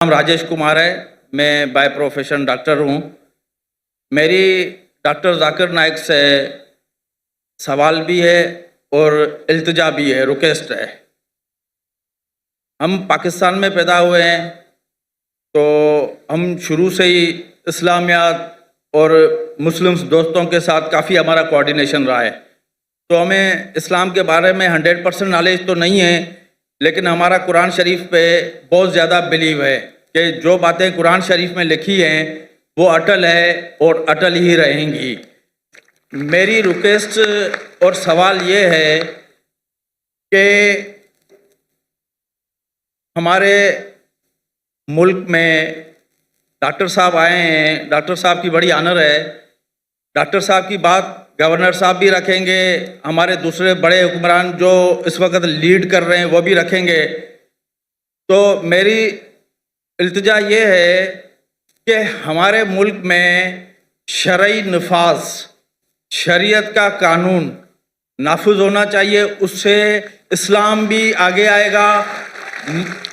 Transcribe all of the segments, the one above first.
नाम राजेश कुमार है। मैं बाय प्रोफेशन डॉक्टर हूँ। मेरी डॉक्टर जाकिर नाइक से सवाल भी है और इल्तिजा भी है, रिक्वेस्ट है। हम पाकिस्तान में पैदा हुए हैं, तो हम शुरू से ही इस्लामियात और मुस्लिम्स दोस्तों के साथ काफ़ी हमारा कोऑर्डिनेशन रहा है। तो हमें इस्लाम के बारे में 100% नॉलेज तो नहीं है, लेकिन हमारा कुरान शरीफ पे बहुत ज़्यादा बिलीव है कि जो बातें कुरान शरीफ में लिखी हैं वो अटल है और अटल ही रहेंगी। मेरी रिक्वेस्ट और सवाल ये है कि हमारे मुल्क में डॉक्टर साहब आए हैं, डॉक्टर साहब की बड़ी ऑनर है। डॉक्टर साहब की बात गवर्नर साहब भी रखेंगे, हमारे दूसरे बड़े हुक्मरान जो इस वक्त लीड कर रहे हैं वो भी रखेंगे। तो मेरी इल्तिजा ये है कि हमारे मुल्क में शरई नफाज, शरीयत का कानून नाफिज होना चाहिए। उससे इस्लाम भी आगे आएगा,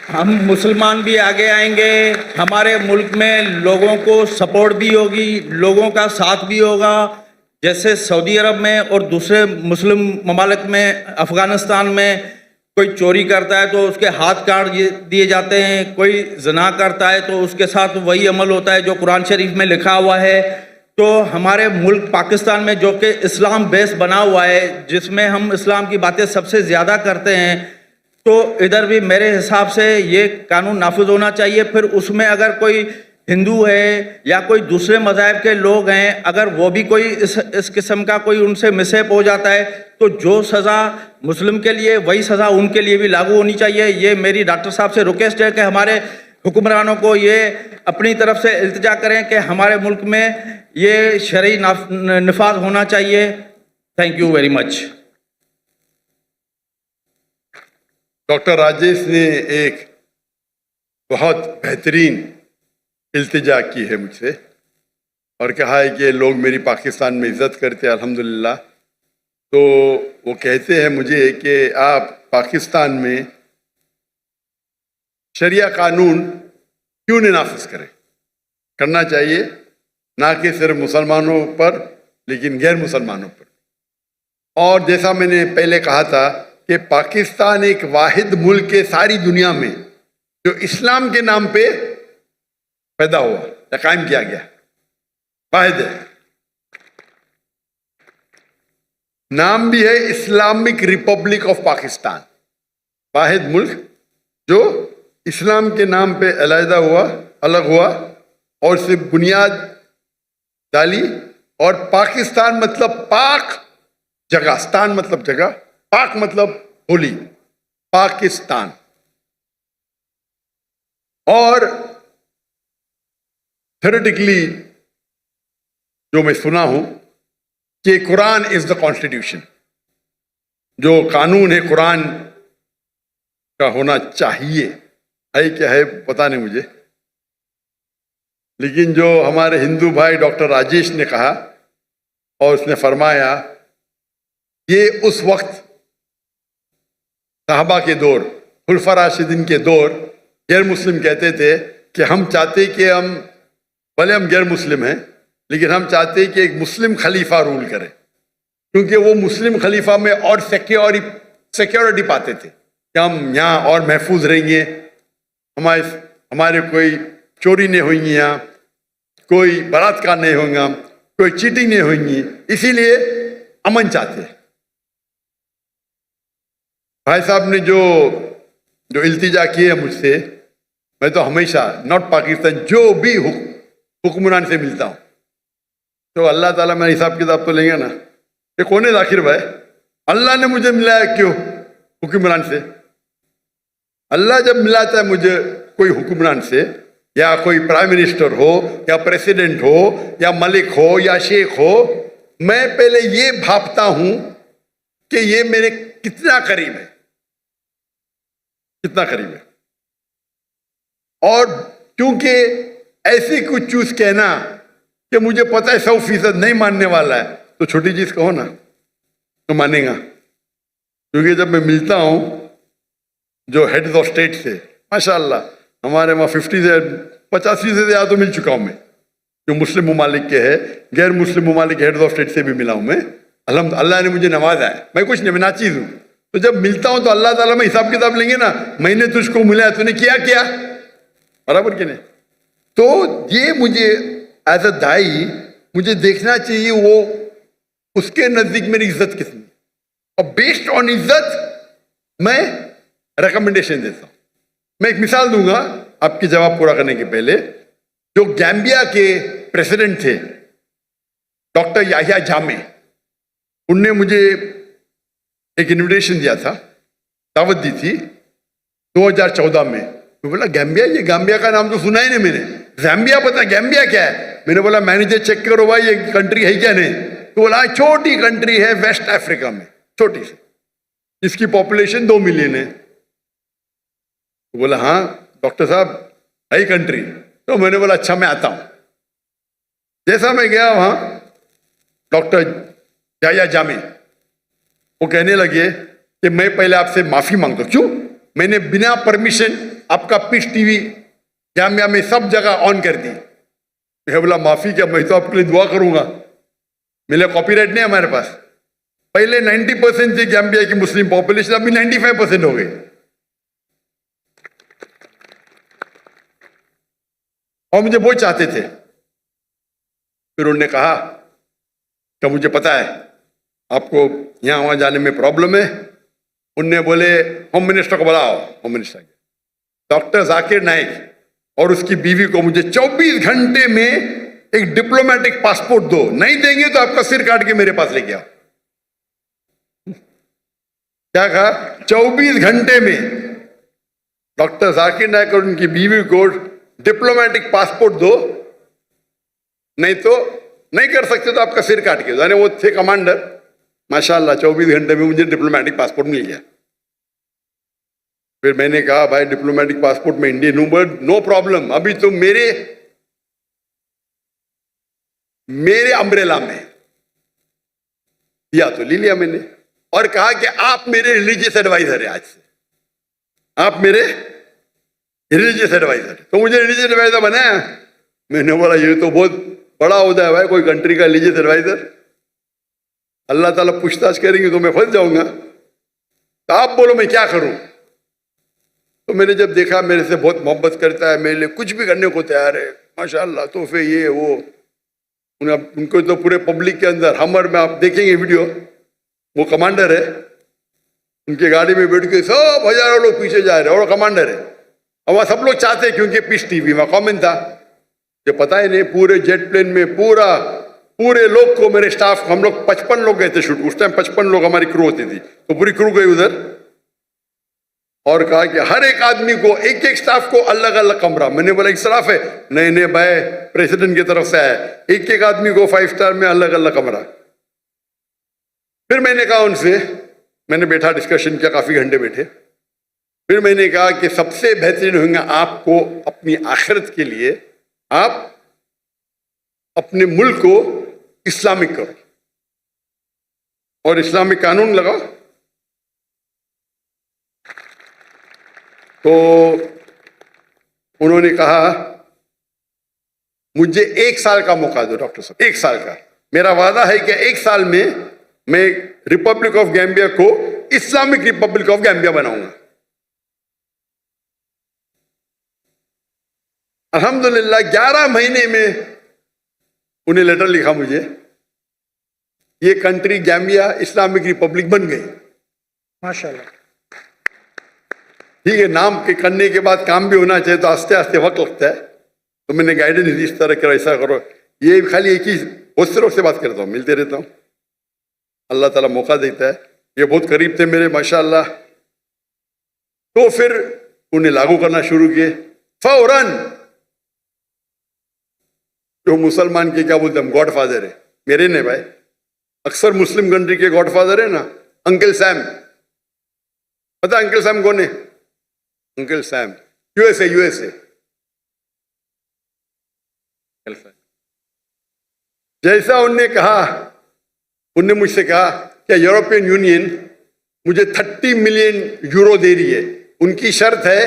हम मुसलमान भी आगे आएंगे, हमारे मुल्क में लोगों को सपोर्ट भी होगी, लोगों का साथ भी होगा। जैसे सऊदी अरब में और दूसरे मुस्लिम ममालिक में, अफ़गानिस्तान में कोई चोरी करता है तो उसके हाथ काट दिए जाते हैं, कोई ज़ना करता है तो उसके साथ वही अमल होता है जो कुरान शरीफ में लिखा हुआ है। तो हमारे मुल्क पाकिस्तान में जो कि इस्लाम बेस बना हुआ है, जिसमें हम इस्लाम की बातें सबसे ज़्यादा करते हैं, तो इधर भी मेरे हिसाब से ये कानून नाफिज होना चाहिए। फिर उसमें अगर कोई हिंदू है या कोई दूसरे मज़हब के लोग हैं, अगर वो भी कोई इस किस्म का कोई उनसे मिसहैप हो जाता है तो जो सज़ा मुस्लिम के लिए वही सज़ा उनके लिए भी लागू होनी चाहिए। ये मेरी डॉक्टर साहब से रिक्वेस्ट है कि हमारे हुक्मरानों को ये अपनी तरफ से इल्तिजा करें कि हमारे मुल्क में ये शरई नफाज होना चाहिए। Thank you very much. Doctor Rajesh ने एक बहुत बेहतरीन इल्तिजा की है मुझसे और कहा है कि लोग मेरी पाकिस्तान में इज़्ज़त करते हैं, अल्हम्दुलिल्लाह। तो वो कहते हैं मुझे कि आप पाकिस्तान में शरिया कानून क्यों नहीं नाफिज करें, करना चाहिए, ना कि सिर्फ मुसलमानों पर लेकिन गैर मुसलमानों पर। और जैसा मैंने पहले कहा था कि पाकिस्तान एक वाहिद मुल्क है सारी दुनिया में जो इस्लाम के नाम पे पैदा हुआ या कायम किया गया, वाहिद है। नाम भी है इस्लामिक रिपब्लिक ऑफ पाकिस्तान, वाहिद मुल्क जो इस्लाम के नाम पे अलहदा हुआ, अलग हुआ और सिर्फ बुनियाद डाली। और पाकिस्तान मतलब पाक जगह, स्तान मतलब जगह, पाक मतलब होली, पाकिस्तान। और थ्योरेटिकली जो मैं सुना हूं कि कुरान इज द कॉन्स्टिट्यूशन, जो कानून है कुरान का होना चाहिए। है क्या है पता नहीं मुझे, लेकिन जो हमारे हिंदू भाई डॉक्टर राजेश ने कहा और उसने फरमाया, ये उस वक्त साहबा के दौर, खुलफा राशिदीन के दौर, गैर मुस्लिम कहते थे कि हम चाहते कि हम, भले हम गैर मुस्लिम हैं लेकिन हम चाहते कि एक मुस्लिम खलीफा रूल करे, क्योंकि वो मुस्लिम खलीफा में और सिक्योरिटी पाते थे कि हम यहाँ और महफूज रहेंगे, हमारे कोई चोरी नहीं होंगी, यहाँ कोई बलात्कार नहीं होगा, कोई चीटिंग नहीं होगी, इसीलिए अमन चाहते हैं। भाई साहब ने जो इल्तिजा की है मुझसे, मैं तो हमेशा नॉट पाकिस्तान जो भी हुक्मरान से मिलता हूँ तो अल्लाह ताला मेरा हिसाब किताब तो लेंगे ना। ये कौन है जाकिर भाई? अल्लाह ने मुझे मिलाया क्यों हुक्मरान से? अल्लाह जब मिलाता है मुझे कोई हुक्मरान से, या कोई प्राइम मिनिस्टर हो या प्रेसिडेंट हो या मलिक हो या शेख हो, मैं पहले ये भापता हूं कि ये मेरे कितना करीब है, कितना करीब है। और क्योंकि ऐसी कुछ चीज कहना कि मुझे पता है 100% नहीं मानने वाला है, तो छोटी चीज कहो ना तो मानेगा। क्योंकि जब मैं मिलता हूं जो हेड ऑफ स्टेट से, माशाअल्लाह हमारे वहाँ 50 से 85 से ज़्यादा तो मिल चुका हूँ मैं, जो मुस्लिम ममालिक के है, गैर मुस्लिम ममालिक हेड ऑफ स्टेट से भी मिला हूँ मैं। अल्लाह ने मुझे नवाजा है, मैं कुछ नहीं, मैं नाचीज हूँ। तो जब मिलता हूँ तो अल्लाह ताला में हिसाब किताब लेंगे ना, मैंने तुझको मिला, तूने किया क्या, बराबर कि नहीं। तो ये मुझे एज अ दाई मुझे देखना चाहिए वो उसके नजदीक मेरी इज्जत कितनी, और बेस्ड ऑन इज्जत मैं रिकमेंडेशन देता हूं। मैं एक मिसाल दूंगा आपकी जवाब पूरा करने के पहले। जो गैम्बिया के प्रेसिडेंट थे डॉक्टर याहिया जामे, उनने मुझे एक इनविटेशन दिया था, दावत दी थी 2014 में। मैं बोला गैम्बिया, ये गैम्बिया का नाम तो सुना ही नहीं मैंने, ज़ैम्बिया पता, गैम्बिया क्या है। मैंने बोला मैनेजर चेक करो भाई ये कंट्री है क्या नहीं। तो बोला छोटी कंट्री है वेस्ट अफ्रीका में, छोटी सी, इसकी पॉपुलेशन 2 मिलियन है। तो बोला हाँ डॉक्टर साहब है कंट्री। तो मैंने बोला अच्छा मैं आता हूं। जैसा मैं गया वहां, डॉक्टर याहिया जामे वो कहने लगे कि मैं पहले आपसे माफी मांगता हूं। क्यों? मैंने बिना परमिशन आपका पीस टीवी जामिया में सब जगह ऑन कर दी। मैं बोला माफी क्या, मैं तो आपके लिए दुआ करूंगा, मेरे कॉपीराइट नहीं है हमारे पास। पहले 90% थी गैम्बिया की मुस्लिम पॉपुलेशन, अभी 95% हो गई। और मुझे वो चाहते थे। फिर उन्होंने कहा कि मुझे पता है आपको यहां वहां जाने में प्रॉब्लम है। उनने बोले होम मिनिस्टर को बुलाओ। Home minister doctor Zakir Naik और उसकी बीवी को मुझे 24 घंटे में एक डिप्लोमेटिक पासपोर्ट दो, नहीं देंगे तो आपका सिर काट के मेरे पास लेके आओ। क्या कहा? 24 घंटे में डॉक्टर जाकिर नाइक और उनकी बीवी को डिप्लोमेटिक पासपोर्ट दो, नहीं तो नहीं कर सकते तो आपका सिर काट के दो। यानी वो थे कमांडर, माशाल्लाह 24 घंटे में मुझे डिप्लोमेटिक पासपोर्ट मिल गया। फिर मैंने कहा भाई डिप्लोमेटिक पासपोर्ट में इंडियन हूं, बट नो प्रॉब्लम, अभी तो मेरे अम्ब्रेला में दिया तो ले लिया मैंने, और कहा कि आप मेरे रिलीजियस एडवाइजर है, आज से आप मेरे रिलीजियस एडवाइजर। तो मुझे रिलीजियस एडवाइजर बनाया। मैंने बोला ये तो बहुत बड़ा होता है भाई, कोई कंट्री का रिलीजियस एडवाइजर। अल्लाह ताला पूछताछ करेंगे तो मैं फंस जाऊंगा। तो आप बोलो मैं क्या करूं। तो मैंने जब देखा मेरे से बहुत मोहब्बत करता है, मेरे लिए कुछ भी करने को तैयार है, माशाल्लाह, तोहफे ये वो। उनको तो पूरे पब्लिक के अंदर हमर में आप देखेंगे वीडियो, वो कमांडर है, उनकी गाड़ी में बैठ के सब हजारों लोग पीछे जा रहे हैं, और कमांडर है। और वहां सब लोग चाहते हैं क्योंकि पीस टीवी में कॉमन था, ये पता ही नहीं पूरे जेट प्लेन में पूरे लोग को, मेरे स्टाफ, हम लोग 55 लोग गए थे शूट, उस टाइम 55 लोग हमारी क्रू होती थी, तो पूरी क्रू गई उधर। और कहा कि हर एक आदमी को, एक एक स्टाफ को अलग अलग कमरा। मैंने बोला एक स्टाफ है, नहीं भाई प्रेसिडेंट की तरफ से है, एक एक आदमी को 5 स्टार में अलग अलग कमरा। फिर मैंने कहा उनसे, मैंने बैठा, डिस्कशन किया, काफी घंटे बैठे। फिर मैंने कहा कि सबसे बेहतरीन होगा आपको अपनी आखिरत के लिए आप अपने मुल्क को इस्लामिक करो और इस्लामिक कानून लगाओ। तो उन्होंने कहा मुझे 1 साल का मौका दो डॉक्टर साहब, 1 साल का। मेरा वादा है कि 1 साल में मैं रिपब्लिक ऑफ गैम्बिया को इस्लामिक रिपब्लिक ऑफ गैम्बिया बनाऊंगा। अल्हम्दुलिल्लाह 11 महीने में उन्हें लेटर लिखा मुझे, ये कंट्री गैम्बिया इस्लामिक रिपब्लिक बन गई, माशाल्लाह। ठीक है, नाम के करने के बाद काम भी होना चाहिए, तो आस्ते आस्ते वक्त लगता है। तो मैंने गाइडेंस दी, इस तरह करो, ऐसा करो। ये खाली एक ही, बहुत से लोग से बात करता हूँ, मिलते रहता हूँ, अल्लाह ताला मौका देता है। ये बहुत करीब थे मेरे माशाल्लाह। तो फिर उन्हें लागू करना शुरू किए फौरन। जो मुसलमान के क्या बोलते हैं, गॉड फादर है मेरे ने भाई, अक्सर मुस्लिम कंट्री के गॉड फादर है ना, अंकल सैम। पता अंकल सैम कौन है? Uncle Sam USA. जैसा उनने कहा, उनने मुझसे कहा कि यूरोपियन यूनियन मुझे 30 मिलियन यूरो दे रही है, उनकी शर्त है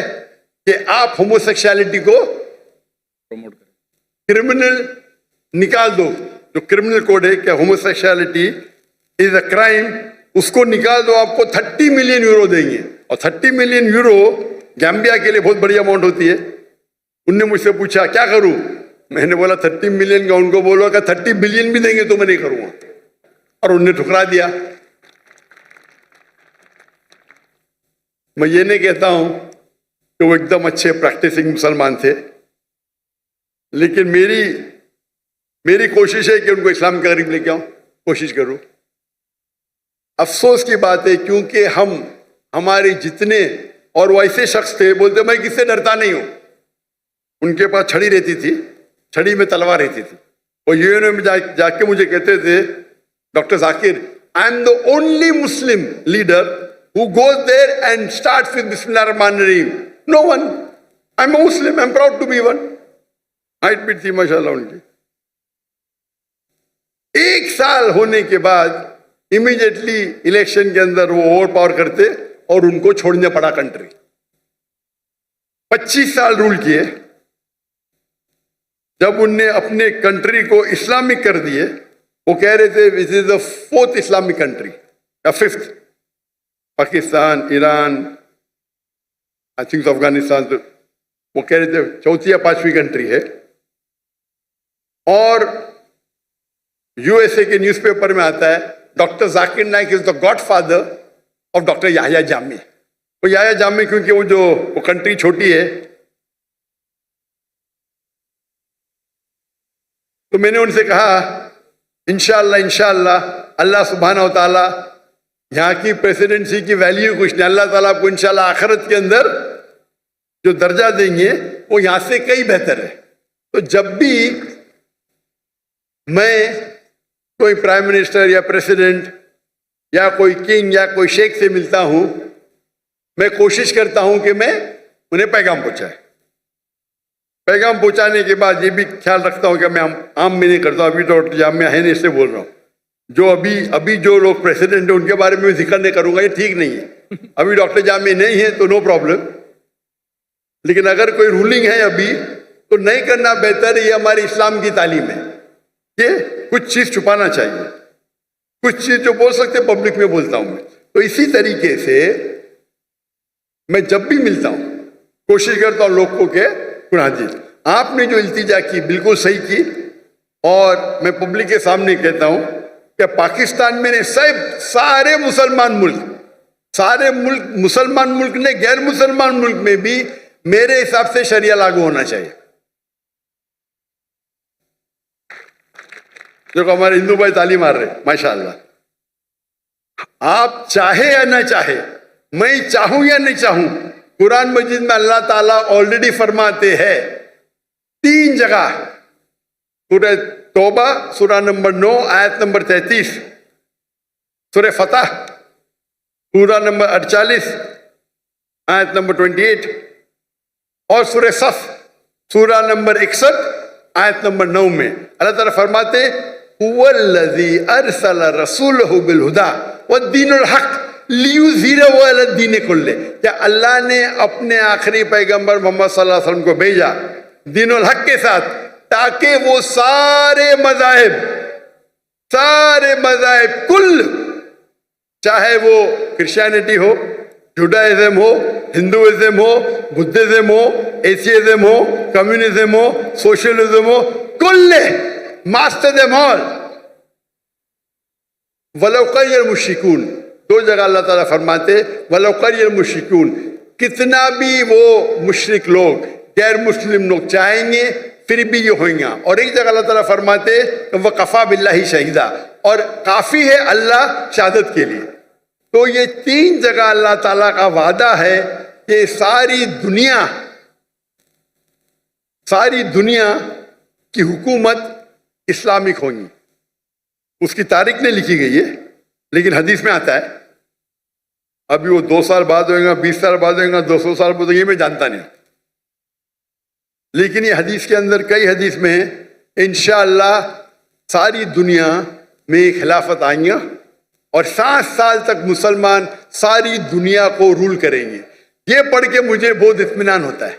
कि आप होमोसेक्सुअलिटी को प्रमोट करें। क्रिमिनल निकाल दो, जो क्रिमिनल कोड है कि होमोसेक्सुअलिटी इज अ क्राइम, उसको निकाल दो, आपको 30 मिलियन यूरो देंगे। और 30 मिलियन यूरो गैम्बिया के लिए बहुत बड़ी अमाउंट होती है। उनने मुझसे पूछा क्या करूं, मैंने बोला 30 मिलियन का, उनको बोला कि 30 बिलियन भी देंगे तो मैं नहीं करूंगा, और उनने ठुकरा दिया। मैं ये नहीं कहता हूं कि वो एकदम अच्छे प्रैक्टिसिंग मुसलमान थे, लेकिन मेरी कोशिश है कि उनको इस्लाम के करीब लेके आऊं, कोशिश करूं। अफसोस की बात है क्योंकि हमारे जितने, और वो ऐसे शख्स थे बोलते मैं किससे डरता नहीं हूं, उनके पास छड़ी रहती थी, छड़ी में तलवार रहती थी। वो यूएनओ में जाके मुझे कहते थे, doctor Zakir, I am the only Muslim leader who goes there and starts with Bismillah Rahman Rahim. No one. I'm a Muslim. I'm proud to be one. Height भी थी माशाल्लाह उनकी। 1 साल होने के बाद इमीडिएटली इलेक्शन के अंदर वो ओवर पावर करते और उनको छोड़ने पड़ा कंट्री। 25 साल रूल किए। जब उनने अपने कंट्री को इस्लामिक कर दिए, वो कह रहे थे this is the 4th Islamic country या 5th, Pakistan, Iran, I think Afghanistan, तो वो कह रहे थे 4th या 5वीं कंट्री है। और यूएसए के न्यूज़पेपर में आता है doctor Zakir Naik is the godfather of doctor Yahya Jami. वो याह्या जामी क्योंकि वो कंट्री छोटी है, तो मैंने उनसे कहा इंशाअल्लाह अल्लाह सुब्हानहू व तआला यहाँ की प्रेसिडेंसी की वैल्यू कुछ नहीं, अल्लाह ताला आपको इंशाल्लाह आखिरत के अंदर जो दर्जा देंगे वो यहाँ से कई बेहतर है। तो जब भी मैं कोई प्राइम मिनिस्टर या प्रेसिडेंट या कोई किंग या कोई शेख से मिलता हूं, मैं कोशिश करता हूं कि मैं उन्हें पैगाम पहुंचाए। पैगाम पहुंचाने के बाद ये भी ख्याल रखता हूं कि मैं आम में नहीं करता हूं। अभी तो जामिया है नहीं, इससे बोल रहा हूं। जो अभी जो लोग प्रेसिडेंट है उनके बारे में जिक्र नहीं करूंगा, ये ठीक नहीं है। अभी डॉक्टर जामी नहीं है तो नो प्रॉब्लम, लेकिन अगर कोई रूलिंग है अभी तो नहीं करना बेहतर है। ये हमारी इस्लाम की तालीम है कि कुछ चीज छुपाना चाहिए, कुछ चीज जो बोल सकते पब्लिक में बोलता हूं मैं। तो इसी तरीके से मैं जब भी मिलता हूं कोशिश करता हूं लोगों के गुनाह जी, आपने जो इल्तिजा की बिल्कुल सही की। और मैं पब्लिक के सामने कहता हूं कि पाकिस्तान में सारे मुसलमान मुल्क ने गैर मुसलमान मुल्क में भी मेरे हिसाब से शरिया लागू होना चाहिए। जो हमारे हिंदू भाई ताली मार रहे माशाअल्लाह। आप चाहे या ना चाहे, मैं चाहूं या नहीं चाहूं, कुरान मजीद में अल्लाह ताला ऑलरेडी फरमाते हैं 3 जगह, सूरह तौबा सूरा नंबर 9 आयत नंबर 33, सूरह फतह सूरा नंबर 48 आयत नंबर 28, और सूरह सफ सूरा नंबर 61 आयत नंबर 9 में अल्लाह ताला फरमाते हुवल्लज़ी अरसला रसूलहु बिल हुदा वद्दीनुल हक लियुज़हिरहु अला दीन कुल्ले। क्या अल्लाह ने अपने आखिरी पैगंबर मोहम्मद सल्लल्लाहु अलैहि वसल्लम को भेजा दीनुल हक के साथ, ताकि वो सारे मज़ाहिब कुल, चाहे वो क्रिश्चियनिटी हो, जुडाइज्म हो, हिंदुइज्म हो, बुद्धिज्म हो, एथियज्म हो, कम्युनिज्म हो, सोशलिज्म हो, कुल्ले मास्टर देम ऑल वलौ करियल मुश्रिकून। 2 जगह अल्लाह ताला फरमाते वलौ करियल मुश्रिकून, कितना भी वो मुशरिक लोग गैर मुस्लिम लोग चाहेंगे फिर भी ये होंगे। और एक जगह अल्लाह ताला फरमाते वह कफा बिल्लाही शहीदा, और काफी है अल्लाह शहादत के लिए। तो ये 3 जगह अल्लाह ताला का वादा है कि सारी दुनिया की हुकूमत इस्लामिक होगी। उसकी तारीख नहीं लिखी गई है, लेकिन हदीस में आता है। अभी वो 2 साल बाद होगा, 20 साल बाद होगा, 200 साल बाद, ये मैं जानता नहीं, लेकिन ये हदीस के अंदर कई हदीस में है इंशाअल्लाह सारी दुनिया में खिलाफत आएंगे और 7 साल तक मुसलमान सारी दुनिया को रूल करेंगे। ये पढ़ के मुझे बहुत इत्मीनान होता है।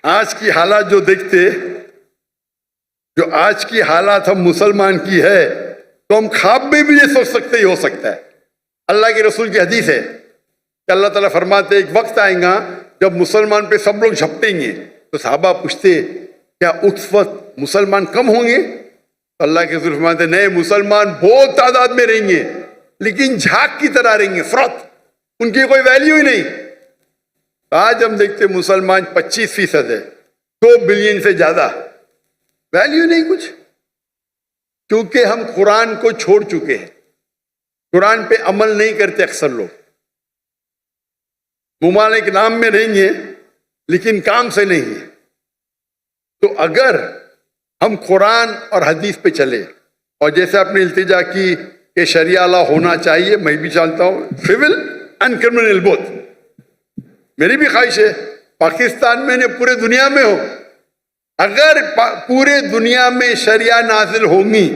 आज की हालात जो देखते, जो आज की हालात हम मुसलमान की है, तो हम ख्वाब में भी ये सोच सकते ही हो सकता है। अल्लाह के रसूल की हदीस है कि अल्लाह ताला फरमाते एक वक्त आएगा जब मुसलमान पे सब लोग झपटेंगे, तो साहबा पूछते क्या उस वक्त मुसलमान कम होंगे? तो अल्लाह के रसूल फरमाते नहीं, मुसलमान बहुत तादाद में रहेंगे, लेकिन झाग की तरह रहेंगे, फ्रॉथ, उनकी कोई वैल्यू ही नहीं। आज हम देखते मुसलमान 25% है, 2 बिलियन से ज्यादा, वैल्यू नहीं कुछ, क्योंकि हम कुरान को छोड़ चुके हैं, कुरान पे अमल नहीं करते। अक्सर लोग मुमालिक नाम में रहेंगे लेकिन काम से नहीं है। तो अगर हम कुरान और हदीस पे चले, और जैसे आपने इल्तिजा की कि शरिया लॉ होना चाहिए, मैं भी चाहता हूं, सिविल एंड क्रिमिनल बोथ, मेरी भी ख्वाहिश है पाकिस्तान में ने पूरे दुनिया में हो। अगर पूरे दुनिया में शरिया नाजिल होंगी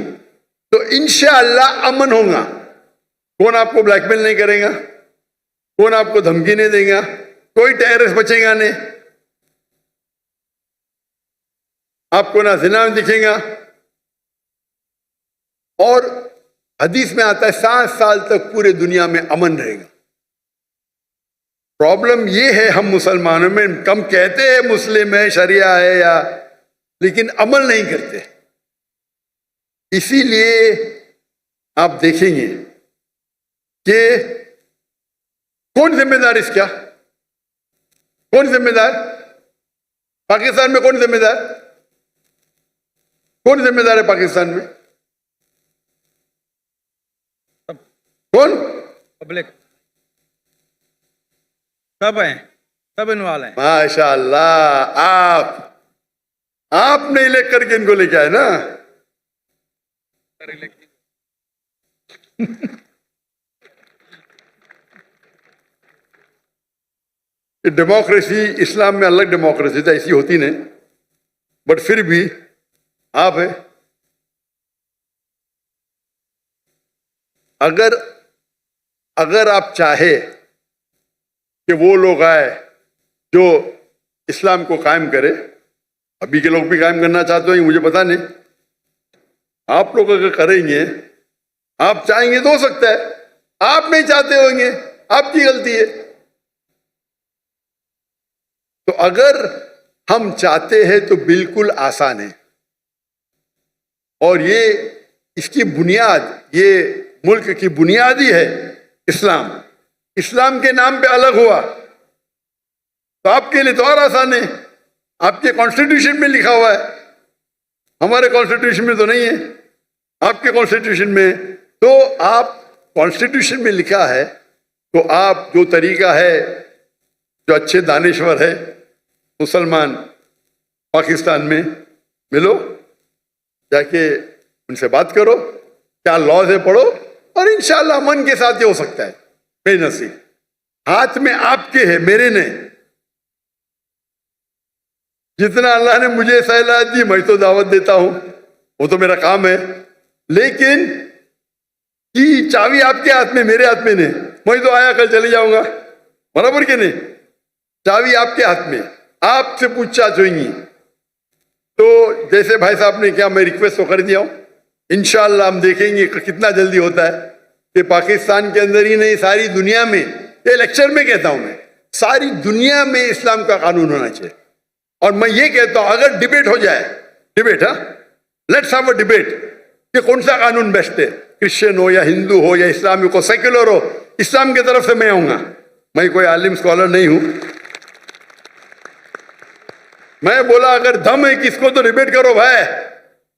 तो इंशाअल्लाह अमन होगा। कौन आपको ब्लैकमेल नहीं करेगा, कौन आपको धमकी नहीं देगा, कोई टेररिस्ट बचेगा नहीं, आपको ना जिना में दिखेगा। और हदीस में आता है 7 साल तक पूरे दुनिया में अमन रहेगा। प्रॉब्लम ये है हम मुसलमानों में, कम कहते हैं मुस्लिम है, शरिया है या, लेकिन अमल नहीं करते। इसीलिए आप देखेंगे कि कौन जिम्मेदार इसका, कौन जिम्मेदार? पाकिस्तान में कौन जिम्मेदार? कौन जिम्मेदार है पाकिस्तान में? कौन? पब्लिक, सब हैं, सब इन्वॉल्व हैं। माशाअल्लाह, आप नहीं लेकर के इनको लेके आए ना। डेमोक्रेसी इस्लाम में अलग डेमोक्रेसी तो ऐसी होती नहीं, बट फिर भी आप है। अगर आप चाहे कि वो लोग आए जो इस्लाम को कायम करे, अभी के लोग भी कायम करना चाहते हो मुझे पता नहीं, आप लोग अगर करेंगे, आप चाहेंगे तो हो सकता है, आप नहीं चाहते होंगे, आपकी गलती है। तो अगर हम चाहते हैं तो बिल्कुल आसान है, और ये इसकी बुनियाद, ये मुल्क की बुनियाद ही है इस्लाम। इस्लाम के नाम पे अलग हुआ तो आपके लिए तो और आसान है, आपके कॉन्स्टिट्यूशन में लिखा हुआ है, हमारे कॉन्स्टिट्यूशन में तो नहीं है, आपके कॉन्स्टिट्यूशन में। तो आप कॉन्स्टिट्यूशन में लिखा है, तो आप जो तरीका है, जो अच्छे दानिश्वर है मुसलमान पाकिस्तान में, मिलो, जाके उनसे बात करो, क्या लॉज है पढ़ो, और इंशाअल्लाह मन के साथ ये हो सकता है। बेनसीब हाथ में आपके है, मेरे नहीं। जितना अल्लाह ने मुझे सलाहियत दी मैं तो दावत देता हूं, वो तो मेरा काम है, लेकिन कि चाबी आपके हाथ में मेरे हाथ में नहीं। मैं तो आया कल चले जाऊंगा, बराबर के नहीं, चाबी आपके हाथ में, आपसे पूछताछ होगी। तो जैसे भाई साहब ने क्या, मैं रिक्वेस्ट तो कर दिया हूं, इंशाअल्लाह हम देखेंगे कितना जल्दी होता है कि पाकिस्तान के अंदर ही नहीं सारी दुनिया में, ये लेक्चर में कहता हूं मैं, सारी दुनिया में इस्लाम का कानून होना चाहिए। और मैं ये कहता हूं अगर डिबेट हो जाए, debate, let's have a debate कि कौन सा कानून बेस्ट है, क्रिश्चियन हो या हिंदू हो या इस्लामिक हो, सेक्युलर हो, इस्लाम की तरफ से मैं आऊंगा। मैं कोई आलिम स्कॉलर नहीं हूं, मैं बोला अगर दम है किसको तो डिबेट करो भाई,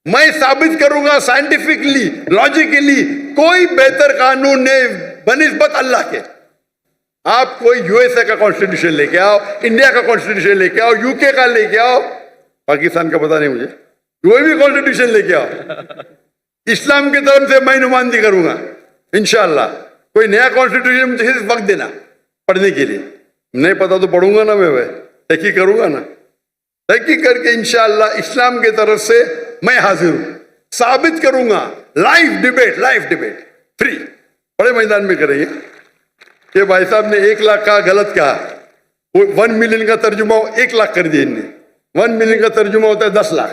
मैं साबित करूंगा साइंटिफिकली, लॉजिकली, कोई बेहतर कानून नहीं बनिस्बत अल्लाह के। आप कोई यूएसए का कॉन्स्टिट्यूशन लेके आओ, इंडिया का कॉन्स्टिट्यूशन लेके आओ, यूके का लेके आओ, पाकिस्तान का पता नहीं मुझे, कोई भी कॉन्स्टिट्यूशन लेके आओ, इस्लाम की तरफ से मैं नुमाइंदगी करूंगा इंशाअल्लाह। कोई नया कॉन्स्टिट्यूशन मुझे सिर्फ वक्त देना पढ़ने के लिए, नहीं पता तो पढ़ूंगा ना मैं, तहकीक करूंगा ना, तहकीक करके इंशाअल्लाह इस्लाम की तरफ से मैं हाजिर हूं, साबित करूंगा। लाइव डिबेट फ्री, बड़े मैदान में करेंगे। कि भाई साहब ने 1 लाख का गलत कहा, वो 1 मिलियन का तर्जुमा 1 लाख कर दिया इनने। 1 मिलियन का तर्जुमा होता है 10 लाख।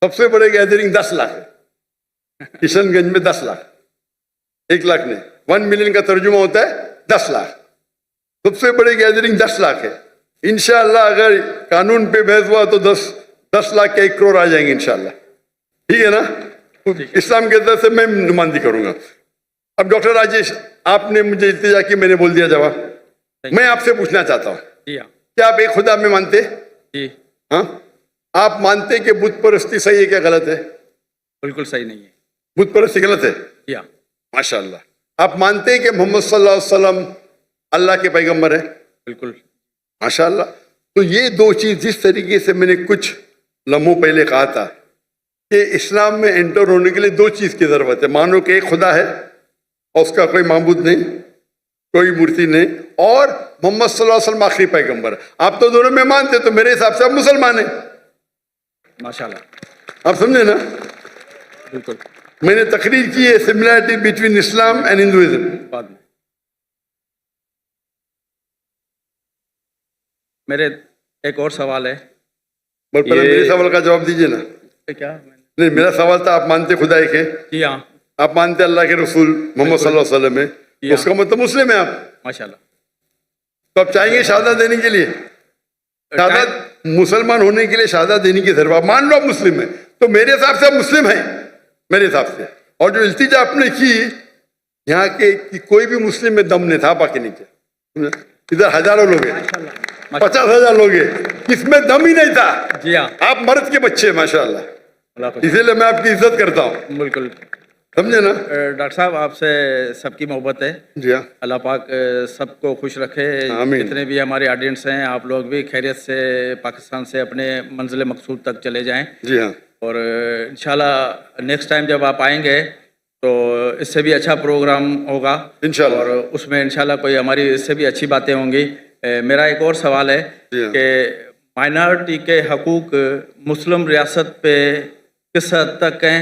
सबसे बड़े गैदरिंग 10 लाख है, किशनगंज में 10 लाख, 1 लाख नहीं, 1 मिलियन का तर्जुमा होता है 10 लाख। सबसे बड़ी गैदरिंग 10 लाख है। इंशाअल्लाह अगर कानून पे बहस हुआ तो 10 लाख के 1 करोड़ आ जाएंगे इंशाअल्लाह। ठीक है ना? इस्लाम के तरफ से मैं नुमाइंदगी करूंगा। अब डॉक्टर राजेश, आपने मुझे इल्तिजा की, मैंने बोल दिया जवाब। मैं आपसे पूछना चाहता हूँ, जी हाँ, क्या आप एक खुदा में मानते? जी हाँ, आप मानते कि बुत परस्ती सही है क्या गलत है? बिल्कुल सही नहीं है। बुत परस्ती गलत है? जी हाँ, माशाअल्लाह। आप मानते हैं कि मोहम्मद सल्लल्लाहु अलैहि वसल्लम अल्लाह के पैगंबर है? बिल्कुल। माशाअल्लाह। तो ये 2 चीज, जिस तरीके से मैंने कुछ लम्हों पहले कहा था कि इस्लाम में एंटर होने के लिए 2 चीज की जरूरत है। मानो कि एक खुदा है और उसका कोई माबूद नहीं, कोई मूर्ति नहीं, और मोहम्मद सल्लल्लाहु अलैहि वसल्लम आखिरी पैगंबर। आप तो दोनों में मानते, तो मेरे हिसाब से आप मुसलमान हैं। माशाल्लाह। आप समझे ना? बिल्कुल। मैंने तकरीर की है similarity between Islam and Hinduism. बाद में मेरे एक और सवाल है। पर पहले मेरे सवाल का जवाब दीजिए ना। क्या? नहीं, मेरा सवाल था, आप मानते खुदा एक है? जी हाँ, आप मानते अल्लाह के रसूल मोहम्मद सल्लल्लाहु अलैहि वसल्लम है, या। उसका मतलब मुस्लिम है आप। माशाल्लाह। तो आप चाहेंगे शहादत देने के लिए? शहादत, मुसलमान होने के लिए शहादत देने की जरूरत। आप मान लो आप मुस्लिम है, तो मेरे हिसाब से आप मुस्लिम हैं, मेरे हिसाब से। और जो इल्तिजा आपने की यहाँ के कि कोई भी मुस्लिम में दम नहीं था, बाकी नहीं किया। इधर हजारों लोग हैं, 50,000 लोग हैं, इसमें दम ही नहीं था। जी हाँ, आप मर्द के बच्चे हैं माशाअल्लाह, अल्लाह हाफ़िज़। इसीलिए मैं आपकी इज्जत करता हूँ। बिल्कुल। समझे ना? डॉक्टर साहब, आपसे सबकी मोहब्बत है। जी हाँ, अल्लाह पाक सबको खुश रखे। आमीन। जितने भी हमारे ऑडियंस हैं, आप लोग भी खैरियत से पाकिस्तान से अपने मंजिल मकसूद तक चले जाएं। जी हाँ, और इंशाल्लाह नेक्स्ट टाइम जब आप आएंगे तो इससे भी अच्छा प्रोग्राम होगा इंशाल्लाह। और उसमें इंशाल्लाह कोई हमारी इससे भी अच्छी बातें होंगी। मेरा एक और सवाल है जी हाँ। कि माइनॉरिटी के हकूक़ मुस्लिम रियासत पे किस हद तक हैं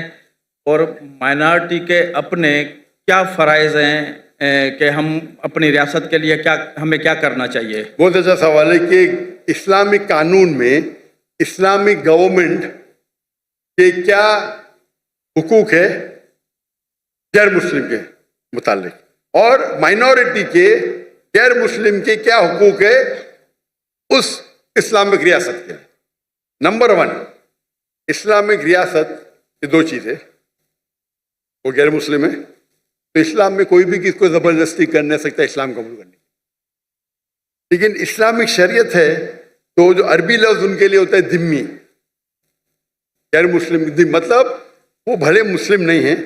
और माइनॉरिटी के अपने क्या फ़राइज़ हैं कि हम अपनी रियासत के लिए हमें क्या करना चाहिए? बहुत अच्छा सवाल है कि इस्लामिक कानून में इस्लामिक गवर्नमेंट के क्या हुकूक है गैर मुस्लिम के मुतालिक, और माइनॉरिटी के गैर मुस्लिम के क्या हुकूक है उस इस्लामिक रियासत के। नंबर 1, इस्लामिक रियासत ये 2 चीज़ें, वो गैर मुस्लिम है, तो इस्लाम में कोई भी किसको ज़बरदस्ती कर नहीं सकता इस्लाम कबूल करने। लेकिन इस्लामिक शरीयत है तो जो अरबी लफ्ज़ उनके लिए होता है ज़िम्मी, गैर मुस्लिम, मतलब वो भले मुस्लिम नहीं है,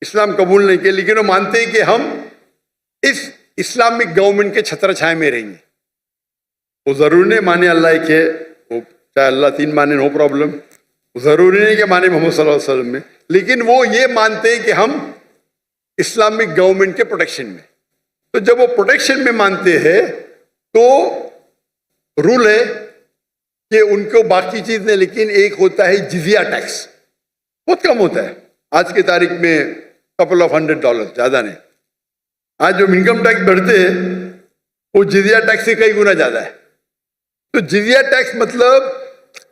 इस्लाम कबूल नहीं किया, लेकिन वो मानते हैं कि हम इस इस्लामिक गवर्नमेंट के छत्र छाया में रहेंगे। वो ज़रूरी नहीं माने अल्लाह एक है, वो चाहे अल्लाह 3 माने, नो प्रॉब्लम। ज़रूरी नहीं कि माने मोहम्मद सल्लल्लाहु अलैहि वसल्लम में, लेकिन वो ये मानते हैं कि हम इस्लामिक गवर्नमेंट के प्रोटेक्शन में। तो जब वो प्रोटेक्शन में मानते हैं तो रूल है कि उनको बाकी चीज़ नहीं, लेकिन एक होता है जिजिया टैक्स, बहुत कम होता है, आज की तारीख में कपल ऑफ $100, ज़्यादा नहीं। आज जो इनकम टैक्स बढ़ते हैं वो जिजिया टैक्स से कई गुना ज़्यादा है। तो जिजिया टैक्स मतलब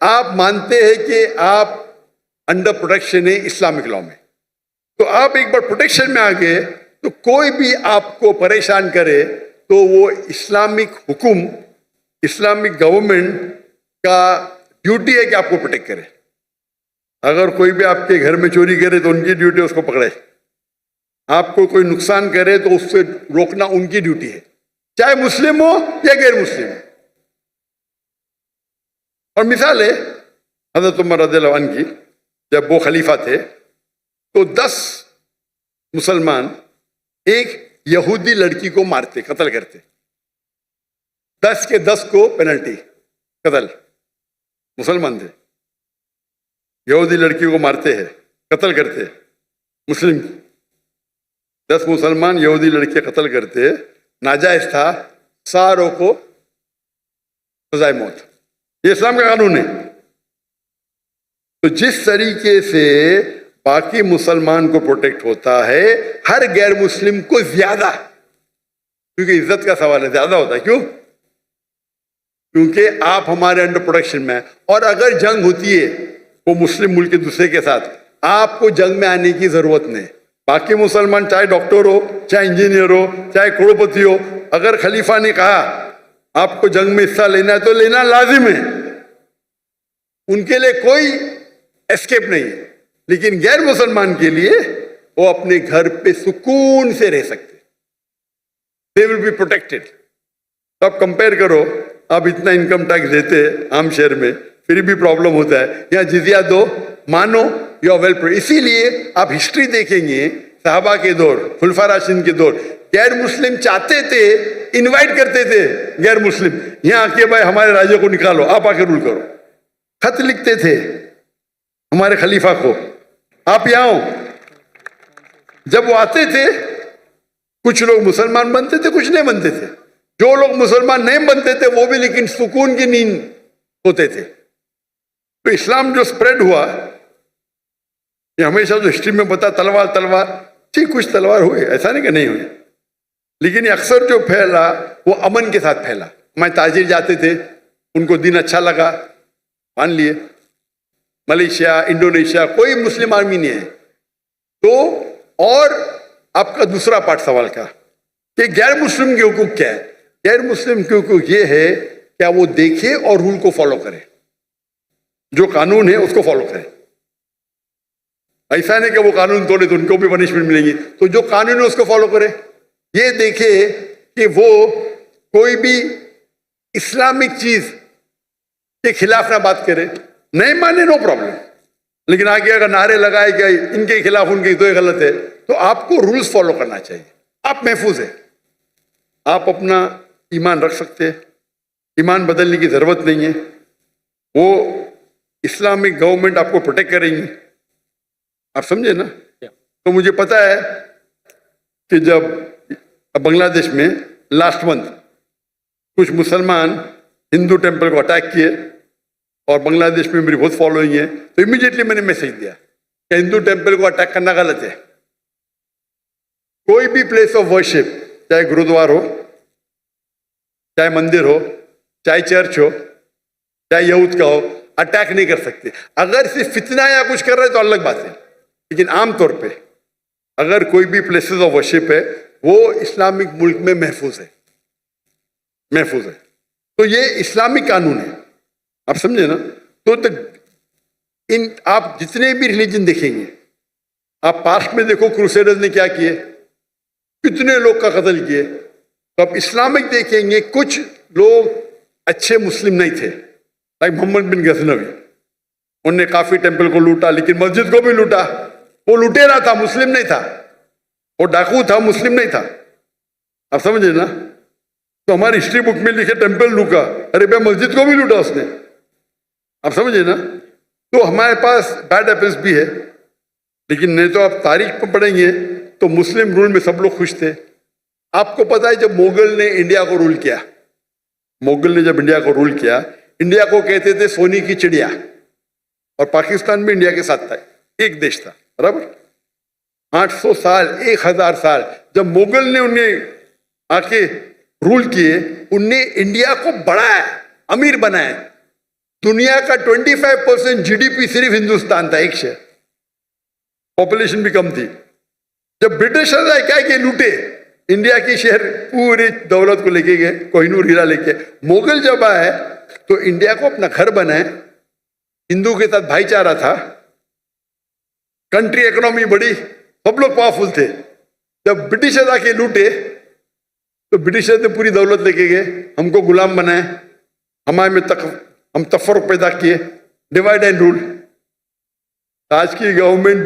आप मानते हैं कि आप अंडर प्रोटेक्शन है इस्लामिक लॉ में। तो आप एक बार प्रोटेक्शन में आ गए तो कोई भी आपको परेशान करे तो वो इस्लामिक हुकुम, इस्लामिक गवर्नमेंट का ड्यूटी है कि आपको प्रोटेक्ट करे। अगर कोई भी आपके घर में चोरी करे तो उनकी ड्यूटी है उसको पकड़े, आपको कोई नुकसान करे तो उससे रोकना उनकी ड्यूटी है, चाहे मुस्लिम हो या गैर मुस्लिम हो। और मिसाल है हज़रत उमर रज़ियल्लाहु अन्हु की, जब वो खलीफा थे तो 10 मुसलमान एक यहूदी लड़की को मारते, कत्ल करते, 10 के 10 को पेनल्टी, कत्ल। मुसलमान थे, यहूदी लड़की को मारते हैं, कत्ल करते, मुस्लिम 10 मुसलमान यहूदी लड़के कत्ल करते, नाजायज था, सारों को सजाए मौत। ये इस्लाम का कानून है। तो जिस तरीके से बाकी मुसलमान को प्रोटेक्ट होता है, हर गैर मुस्लिम को ज्यादा क्योंकि इज्जत का सवाल है, ज्यादा होता है। क्यों? क्योंकि आप हमारे अंडर प्रोटेक्शन में हैं, और अगर जंग होती है वो मुस्लिम मुल्क के दूसरे के साथ, आपको जंग में आने की जरूरत नहीं। बाकी मुसलमान चाहे डॉक्टर हो, चाहे इंजीनियर हो, चाहे करोड़पति हो, अगर खलीफा ने कहा आपको जंग में हिस्सा लेना है तो लेना लाजिम है, उनके लिए कोई एस्केप नहीं है। लेकिन गैर मुसलमान के लिए वो अपने घर पे सुकून से रह सकते, दे विल बी प्रोटेक्टेड। तो आप कंपेयर करो, आप इतना इनकम टैक्स देते आम शहर में, फिर भी प्रॉब्लम होता है, यहाँ जिजिया दो, मानो यू आर वेल प्रोटेक्टेड। इसीलिए आप हिस्ट्री देखेंगे, साहबा के दौर, खुलफा राशिदीन के दौर, गैर मुस्लिम चाहते थे, इनवाइट करते थे गैर मुस्लिम, यहाँ आके भाई हमारे राज्य को निकालो, आप आके रूल करो। खत लिखते थे हमारे खलीफा को, आप यहाँ हो। जब वो आते थे, कुछ लोग मुसलमान बनते थे, कुछ नहीं बनते थे। जो लोग मुसलमान नहीं बनते थे वो भी लेकिन सुकून की नींद होते थे। तो इस्लाम जो स्प्रेड हुआ, ये हमेशा जो हिस्ट्री में बता तलवार तलवार, ठीक कुछ तलवार हुए, ऐसा नहीं कि नहीं हुए, लेकिन अक्सर जो फैला वो अमन के साथ फैला। हमारे ताजिर जाते थे, उनको दिन अच्छा लगा, मान लिए। मलेशिया, इंडोनेशिया, कोई मुस्लिम आर्मी नहीं है। तो और आपका दूसरा पार्ट सवाल का कि गैर मुस्लिम के हुकूक क्या है? गैर मुस्लिम के हुकूक ये है क्या वो देखे और रूल को फॉलो करे, जो कानून है उसको फॉलो करे। ऐसा नहीं कि वो कानून तोड़े तो उनको भी पनिशमेंट मिलेगी, तो जो कानून है उसको फॉलो करे। ये देखे कि वो कोई भी इस्लामिक चीज के खिलाफ ना बात करे, नहीं माने नो प्रॉब्लम, लेकिन आगे अगर नारे लगाए कि इनके खिलाफ उनके तो ये गलत है, तो आपको रूल्स फॉलो करना चाहिए। आप महफूज है, आप अपना ईमान रख सकते हैं, ईमान बदलने की जरूरत नहीं है। वो इस्लामिक गवर्नमेंट आपको प्रोटेक्ट करेंगी, आप समझे ना। तो मुझे पता है कि जब बांग्लादेश में लास्ट मंथ कुछ मुसलमान हिंदू टेम्पल को अटैक किए, और बांग्लादेश में मेरी बहुत फॉलोइंग है, तो इमीडिएटली मैंने मैसेज दिया कि हिंदू टेम्पल को अटैक करना गलत है। कोई भी प्लेस ऑफ वर्शिप, चाहे गुरुद्वार हो, चाहे मंदिर हो, चाहे चर्च हो, चाहे यहूद का हो, अटैक नहीं कर सकते। अगर सिर्फ फितना या कुछ कर रहे तो अलग बात है, लेकिन आमतौर पे अगर कोई भी प्लेसेस ऑफ वर्शिप है वो इस्लामिक मुल्क में महफूज है, महफूज है। तो ये इस्लामिक कानून है, आप समझे ना। तो इन आप जितने भी रिलीजन देखेंगे, आप पास्ट में देखो क्रूसेडर्स ने क्या किए, कितने लोग का कत्ल किए। तो आप इस्लामिक देखेंगे, कुछ लोग अच्छे मुस्लिम नहीं थे, लाइक मोहम्मद बिन गजनवी, उन्होंने काफी टेम्पल को लूटा, लेकिन मस्जिद को भी लूटा। वो लुटेरा था, मुस्लिम नहीं था, वो डाकू था, मुस्लिम नहीं था, आप समझे ना। तो हमारी हिस्ट्री बुक में लिखे टेम्पल लूटा, अरे भाई मस्जिद को भी लूटा उसने, आप समझे ना। तो हमारे पास बैड एपल्स भी है, लेकिन नहीं तो आप तारीख में पढ़ेंगे तो मुस्लिम रूल में सब लोग खुश थे। आपको पता है जब मुगल ने इंडिया को रूल किया, मुगल ने जब इंडिया को रूल किया, इंडिया को कहते थे सोने की चिड़िया, और पाकिस्तान भी इंडिया के साथ था, एक देश था, बराबर। 800 साल, 1000 साल जब मुगल ने उन्हें आके रूल किए, उनने इंडिया को बढ़ाया, अमीर बनाया। दुनिया का 25% जीडीपी सिर्फ हिंदुस्तान था, एक शहर, पॉपुलेशन भी कम थी। जब ब्रिटिशर्स आए क्या कि लूटे इंडिया की शहर, पूरी दौलत को लेके गए, कोहिनूर हीरा लेके। मुगल जब आए तो इंडिया को अपना घर बनाए, हिंदू के साथ भाईचारा था, कंट्री इकोनॉमी बढ़ी, सब लोग पावरफुल थे। जब ब्रिटिशर्स आके लूटे तो ब्रिटिशर्स ने पूरी दौलत लेके गए, हमको गुलाम बनाए, हमारे में हम तफर्रुक पैदा किए, डिवाइड एंड रूल। आज की गवर्नमेंट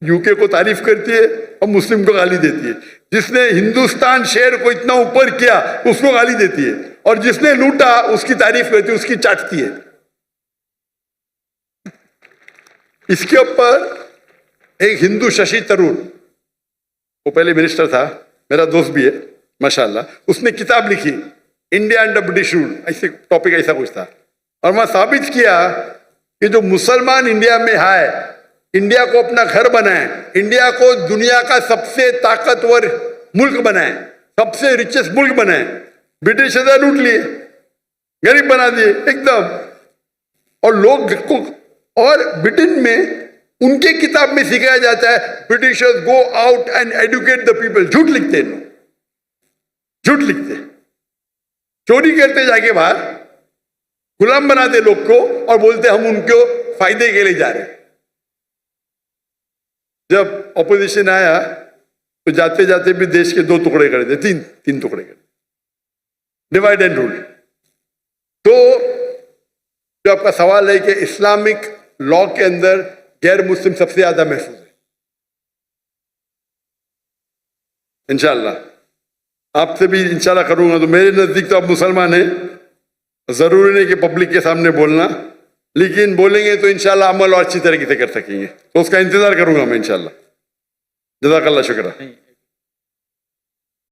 यूके को तारीफ करती है और मुस्लिम को गाली देती है। जिसने हिंदुस्तान शहर को इतना ऊपर किया उसको गाली देती है, और जिसने लूटा उसकी तारीफ करती है, उसकी चाटती है। इसके ऊपर एक हिंदू शशि तरूर, वो पहले मिनिस्टर था, मेरा दोस्त भी है माशाल्लाह, उसने किताब लिखी इंडिया अंडर ब्रिटिश रूल, ऐसे टॉपिक ऐसा कुछ था। और वहां साबित किया कि जो मुसलमान इंडिया में है, इंडिया को अपना घर बनाए, इंडिया को दुनिया का सबसे ताकतवर मुल्क बनाए, सबसे रिचेस्ट मुल्क बनाए, ब्रिटिश ने लूट लिए, गरीब बना दिए एकदम। और लोग को, और ब्रिटेन में उनके किताब में सिखाया जाता है Britishers go out and educate the people. झूठ लिखते हैं लोग, झूठ लिखते, चोरी करते जाके बाहर, गुलाम बनाते लोग को और बोलते हम उनको फायदे के लिए जा रहे हैं। जब ऑपोजिशन आया तो जाते जाते भी देश के 2 टुकड़े कर दिए, तीन टुकड़े कर, डिवाइड एंड रूल। तो जो आपका सवाल है कि इस्लामिक लॉ के अंदर गैर मुस्लिम सबसे ज्यादा महफूज है, इंशाल्लाह आपसे भी इंशाल्लाह करूंगा। तो मेरे नजदीक तो आप मुसलमान हैं, जरूरी नहीं कि पब्लिक के सामने बोलना, लेकिन बोलेंगे तो इंशाल्लाह अमल और अच्छी तरीके से कर सकेंगे। तो उसका इंतजार करूंगा मैं इंशाल्लाह। जज़ाकल्लाह, शुक्र।